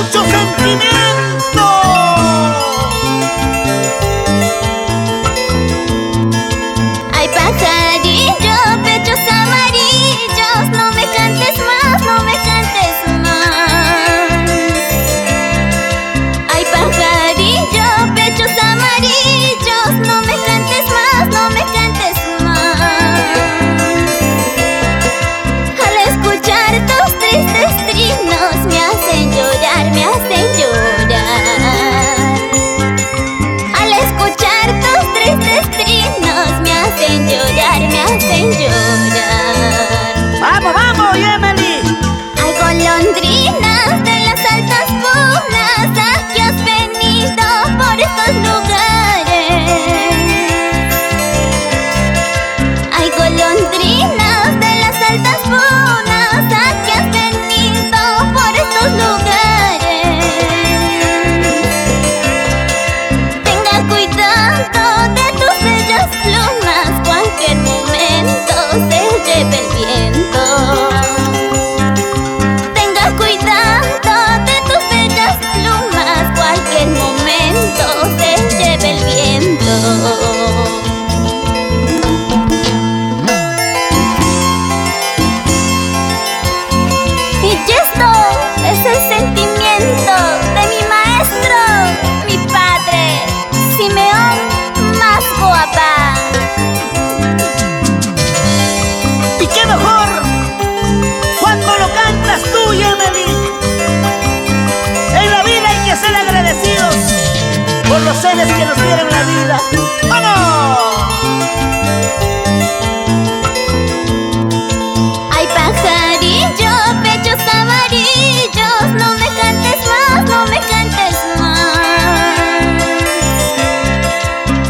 mucho sentimiento. Ay, pajarillo, pechos amarillos, no me cantes más, no me cantes más. Ay, pajarillo, pechos amarillos, no me cantes más, no me cantes más. Al escuchar tus tristes trinos me hacen llorar, me hacen llorar. Al escuchar tus tristes trinos me hacen llorar, me hacen llorar. ¡Vamos, vamos, Emily! Hay golondrinas de las altas punas, ¿a qué has venido por estos lugares? Hay golondrinas de las altas punas, ¿a qué has venido por estos lugares? Tenga cuidado de tus bellas plumas, cualquier momento se lleve el viento. Tenga cuidado de tus bellas plumas, cualquier momento se lleve el viento. Y esto es el sentimiento de mi maestro, mi padre, Simeón más guapa. ¿Y qué mejor cuando lo cantas tú, Emily? En la vida hay que ser agradecidos por los seres que nos dieron la vida. ¡Vamos! Ay, pajarillo, pechos amarillos, no me cantes más, no me cantes más.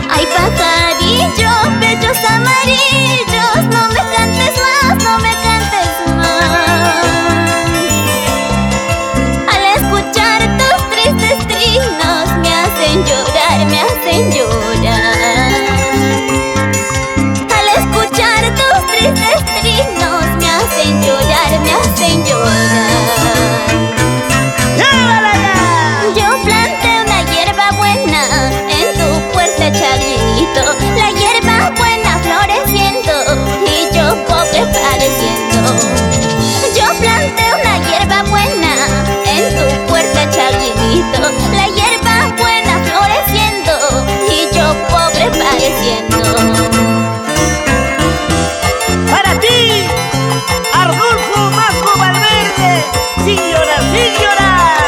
Ay, pajarillo, pechos amarillos, no me cantes más, no me cantes más. Al escuchar tus tristes trinos me hacen llorar, me hacen llorar. Al escuchar tus tristes trinos me hacen llorar, me hacen llorar. ¡Llévala ya! Yo planté una hierba buena en tu puerta, Charlito. La hierba buena floreciendo y yo pobre padeciendo. Yo planté una hierba buena en tu puerta, Charlito. La hierba buena floreciendo y yo pobre padeciendo. Para ti, Arnulfo Masco Valverde, sin llorar, sin llorar.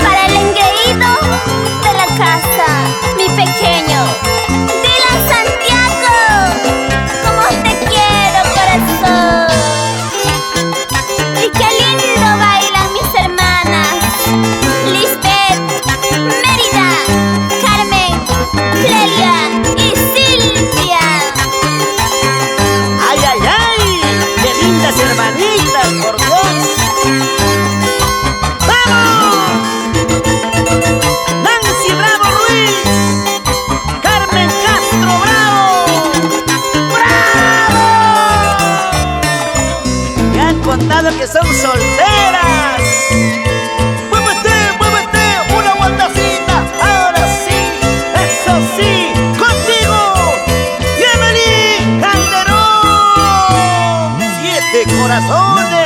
Para el engreído de la casa, mi pequeño, Dylan Santiago, como te quiero, corazón. Y qué lindo bailan mis hermanas, Lisbeth, Mérida, Carmen, Clelia y Silvia. ¡Ay, ay, ay! ¡Qué lindas hermanitas, por Dios! ¡Vamos! Nancy Bravo Ruiz, Carmen Castro Bravo, ¡bravo! Me han contado que son solteras. Muévete, una vueltacita. Ahora sí, eso sí, contigo, Emily Calderón. 7 corazones.